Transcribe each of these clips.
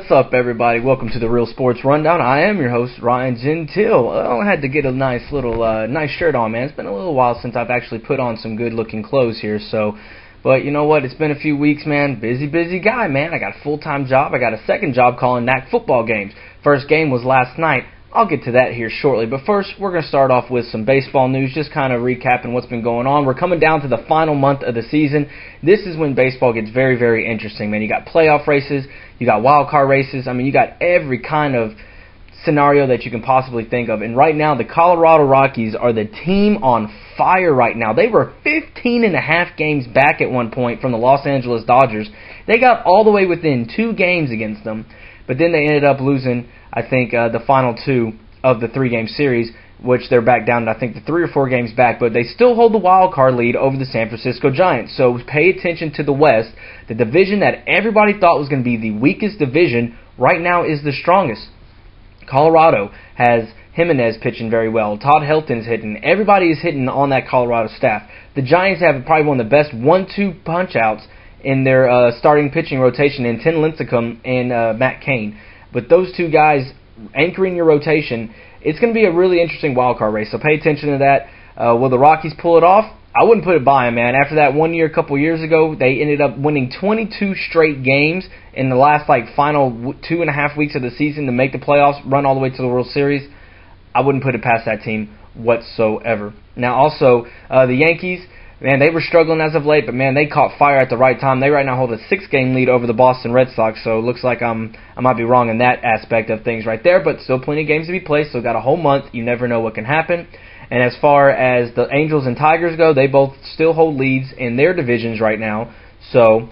What's up, everybody? Welcome to the Real Sports Rundown. I am your host, Ryan Gentile. Well, I had to get a nice shirt on, man. It's been a little while since I've actually put on some good-looking clothes here, but you know what? It's been a few weeks, man. Busy guy, man. I got a full-time job. I got a second job calling NAC football games. First game was last night. I'll get to that here shortly, but first, we're going to start off with some baseball news, just kind of recapping what's been going on. We're coming down to the final month of the season. This is when baseball gets very interesting, man. You got playoff races, you got wild card races. I mean, you got every kind of scenario that you can possibly think of. And right now, the Colorado Rockies are the team on fire right now. They were 15.5 games back at one point from the Los Angeles Dodgers. They got all the way within 2 games against them, but then they ended up losing, I think, the final 2 of the 3-game series, which they're back down to, I think, the 3 or 4 games back, but they still hold the wild card lead over the San Francisco Giants. So pay attention to the West. The division that everybody thought was going to be the weakest division right now is the strongest. Colorado has Jimenez pitching very well. Todd Helton's hitting. Everybody is hitting on that Colorado staff. The Giants have probably one of the best 1-2 punch-outs in their starting pitching rotation in Tim Lincecum and Matt Cain. But those 2 guys anchoring your rotation, it's going to be a really interesting wild card race. So pay attention to that. Will the Rockies pull it off? I wouldn't put it by them, man. After that 1 year, a couple years ago, they ended up winning 22 straight games in the last final 2.5 weeks of the season to make the playoffs, run all the way to the World Series. I wouldn't put it past that team whatsoever. Now, also, the Yankees, man, they were struggling as of late, but, man, they caught fire at the right time. They right now hold a 6-game lead over the Boston Red Sox, so it looks like I might be wrong in that aspect of things right there, but still plenty of games to be played, so got a whole month. You never know what can happen. And as far as the Angels and Tigers go, they both still hold leads in their divisions right now, so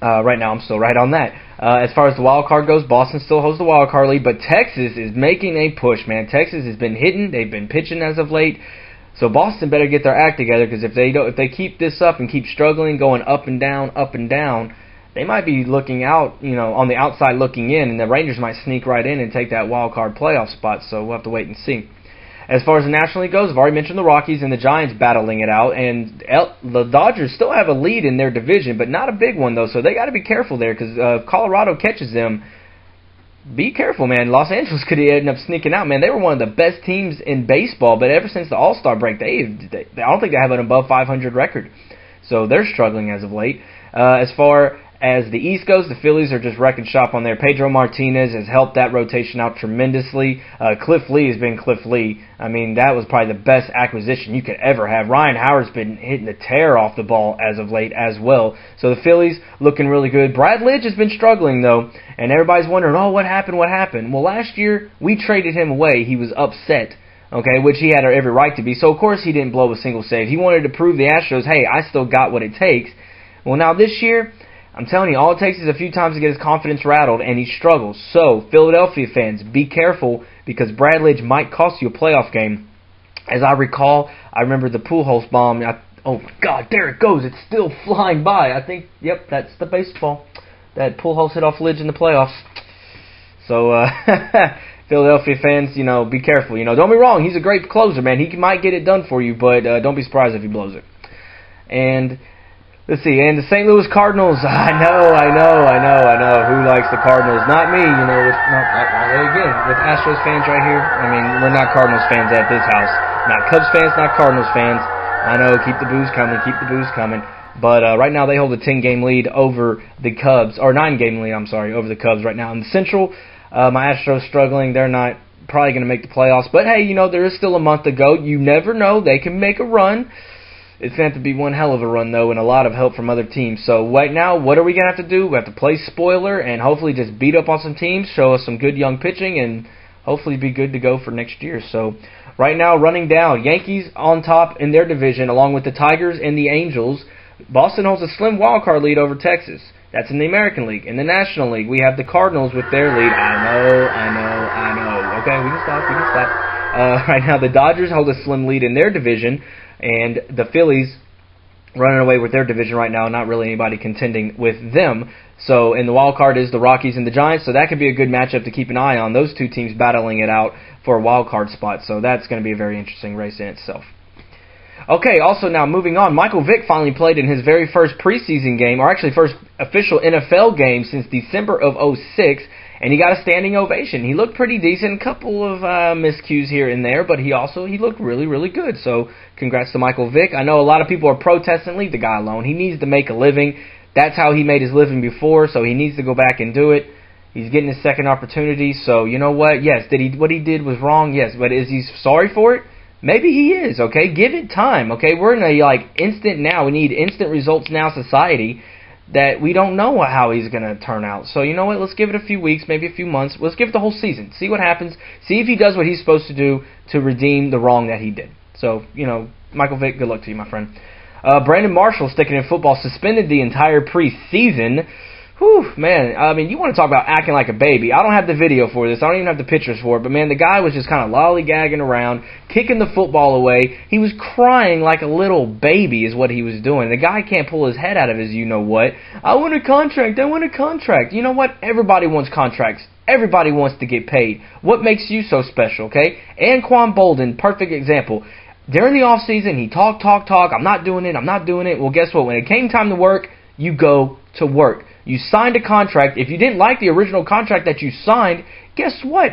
right now I'm still right on that. As far as the wild card goes, Boston still holds the wild card lead, but Texas is making a push, man. Texas has been hitting. They've been pitching as of late. So Boston better get their act together, because if they keep this up and keep struggling, going up and down, they might be looking out, on the outside looking in, and the Rangers might sneak right in and take that wild card playoff spot. So we'll have to wait and see. As far as the National League goes, I've already mentioned the Rockies and the Giants battling it out, and the Dodgers still have a lead in their division, but not a big one though. So they got to be careful there, because if Colorado catches them, be careful, man. Los Angeles could end up sneaking out, man. They were one of the best teams in baseball, but ever since the All-Star break, I don't think they have an above 500 record. So they're struggling as of late. As far as the East goes, the Phillies are just wrecking shop on there. Pedro Martinez has helped that rotation out tremendously. Cliff Lee has been Cliff Lee. I mean, that was probably the best acquisition you could ever have. Ryan Howard's been hitting the tear off the ball as of late as well. So the Phillies looking really good. Brad Lidge has been struggling, though, and everybody's wondering, what happened? Well, last year, we traded him away. He was upset, okay, which he had every right to be. So, of course, he didn't blow a single save. He wanted to prove the Astros, hey, I still got what it takes. Well, now this year, I'm telling you, all it takes is a few times to get his confidence rattled, and he struggles. So, Philadelphia fans, be careful, because Brad Lidge might cost you a playoff game. As I recall, I remember the Pujols bomb. Oh, God, there it goes. It's still flying by. I think, yep, that's the baseball that Pujols hit off Lidge in the playoffs. So, Philadelphia fans, be careful. Don't be wrong. He's a great closer, man. He might get it done for you, but don't be surprised if he blows it. And let's see, and the St. Louis Cardinals, I know. Who likes the Cardinals? Not me, again, with Astros fans right here. I mean, we're not Cardinals fans at this house. Not Cubs fans, not Cardinals fans. I know, keep the booze coming. But right now they hold a 10-game lead over the Cubs, or 9-game lead, over the Cubs right now. In the Central, my Astros struggling. They're not probably going to make the playoffs. But, hey, there is still a month to go. You never know. They can make a run. It's going to have to be one hell of a run, though, and a lot of help from other teams. So right now, what are we going to have to do? We have to play spoiler and hopefully just beat up on some teams, show us some good young pitching, and hopefully be good to go for next year. So right now, running down, Yankees on top in their division, along with the Tigers and the Angels. Boston holds a slim wild card lead over Texas. That's in the American League. In the National League, we have the Cardinals with their lead. I know. Okay, we can stop. Right now, the Dodgers hold a slim lead in their division, and the Phillies running away with their division right now, not really anybody contending with them. So in the wild card is the Rockies and the Giants, so that could be a good matchup to keep an eye on. Those two teams battling it out for a wild card spot, so that's going to be a very interesting race in itself. Okay, also now moving on, Michael Vick finally played in his very first preseason game, or actually first official NFL game since December of '06, and he got a standing ovation. He looked pretty decent, a couple of miscues here and there, but he looked really, really good. So congrats to Michael Vick. I know a lot of people are protesting, leave the guy alone. He needs to make a living. That's how he made his living before, so he needs to go back and do it. He's getting his second opportunity, so you know what? Yes, what he did was wrong, yes, but is he sorry for it? Maybe he is, okay? Give it time, okay? We're in a, instant now. We need instant results now society that we don't know how he's going to turn out. So, you know what? Let's give it a few weeks, maybe a few months. Let's give it the whole season. See what happens. See if he does what he's supposed to do to redeem the wrong that he did. So, you know, Michael Vick, good luck to you, my friend. Brandon Marshall, sticking in football, suspended the entire preseason. Whew, man, I mean, you want to talk about acting like a baby. I don't have the video for this. I don't even have the pictures for it. But, man, the guy was just kind of lollygagging around, kicking the football away. He was crying like a little baby is what he was doing. The guy can't pull his head out of his you-know-what. I want a contract. I want a contract. You know what? Everybody wants contracts. Everybody wants to get paid. What makes you so special, okay? Anquan Bolden, perfect example. During the offseason, he talk. I'm not doing it. I'm not doing it. Well, guess what? When it came time to work, you go to work. You signed a contract. If you didn't like the original contract that you signed, guess what?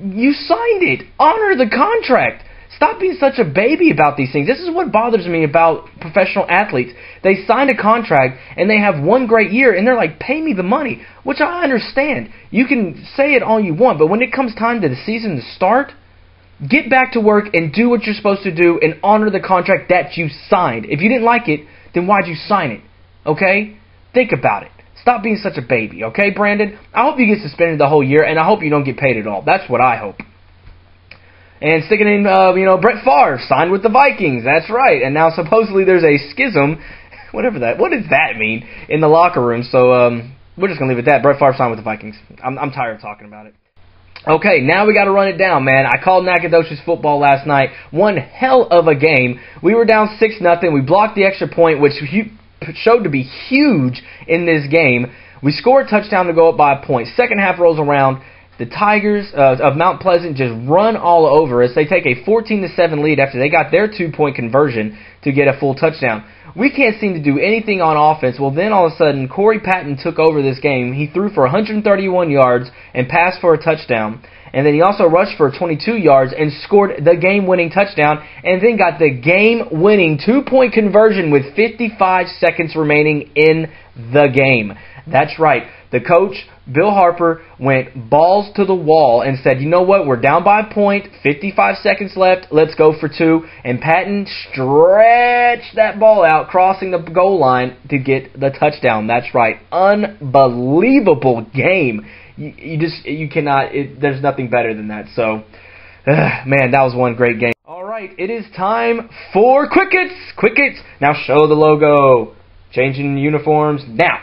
You signed it. Honor the contract. Stop being such a baby about these things. This is what bothers me about professional athletes. They signed a contract and they have one great year and they're like, pay me the money, which I understand. You can say it all you want, but when it comes time to the season to start, get back to work and do what you're supposed to do and honor the contract that you signed. If you didn't like it, then why'd you sign it? Okay? Think about it. Stop being such a baby, okay, Brandon? I hope you get suspended the whole year, and I hope you don't get paid at all. That's what I hope. And sticking in, Brett Farve signed with the Vikings. That's right. And now supposedly there's a schism, what does that mean, in the locker room. So we're just going to leave it at that. Brett Favre signed with the Vikings. I'm tired of talking about it. Okay, now we got to run it down, man. I called Nacogdoches football last night. One hell of a game. We were down 6-0. We blocked the extra point, which showed to be huge in this game. We scored a touchdown to go up by a point. Second half rolls around. The Tigers of Mount Pleasant just run all over us. They take a 14-7 lead after they got their two-point conversion to get a full touchdown. We can't seem to do anything on offense. Well, then all of a sudden, Corey Patton took over this game. He threw for 131 yards and passed for a touchdown. And then he also rushed for 22 yards and scored the game-winning touchdown, and then got the game-winning two-point conversion with 55 seconds remaining in the game. That's right. The coach, Bill Harper, went balls to the wall and said, you know what, we're down by a point, 55 seconds left, let's go for two. And Patton stretched that ball out, crossing the goal line to get the touchdown. That's right. Unbelievable game. You cannot, there's nothing better than that. So, man, that was one great game. All right, it is time for Quickets. Quickets. Now show the logo. Changing uniforms now.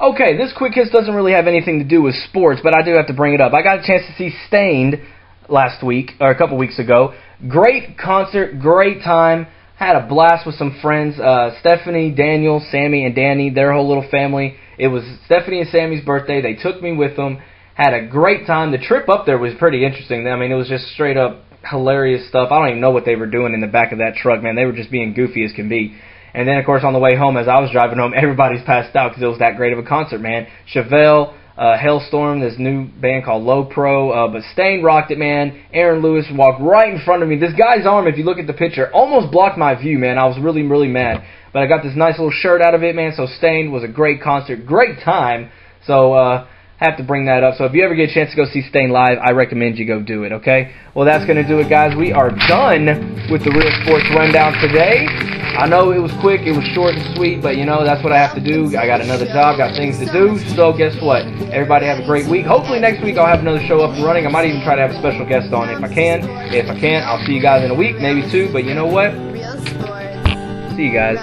Okay, this Quick Hits doesn't really have anything to do with sports, but I do have to bring it up. I got a chance to see Stained last week, or a couple weeks ago. Great concert, great time. Had a blast with some friends. Stephanie, Daniel, Sammy, and Danny, their whole little family. It was Stephanie and Sammy's birthday. They took me with them. Had a great time. The trip up there was pretty interesting. I mean, it was just straight up hilarious stuff. I don't even know what they were doing in the back of that truck, man. They were just being goofy as can be. And then, of course, on the way home, as I was driving home, everybody's passed out because it was that great of a concert, man. Chevelle, Hailstorm, this new band called Low Pro, but Stain rocked it, man. Aaron Lewis walked right in front of me. This guy's arm, if you look at the picture, almost blocked my view, man. I was really, really mad. But I got this nice little shirt out of it, man. So Stain was a great concert, great time. So, have to bring that up. So if you ever get a chance to go see Stain live, I recommend you go do it, okay? Well, that's going to do it, guys. We are done with the Real Sports Rundown today. I know it was quick, it was short and sweet, but, you know, that's what I have to do. I got another job, got things to do. So guess what? Everybody have a great week. Hopefully next week I'll have another show up and running. I might even try to have a special guest on if I can. If I can't, I'll see you guys in a week, maybe two. But you know what? See you guys.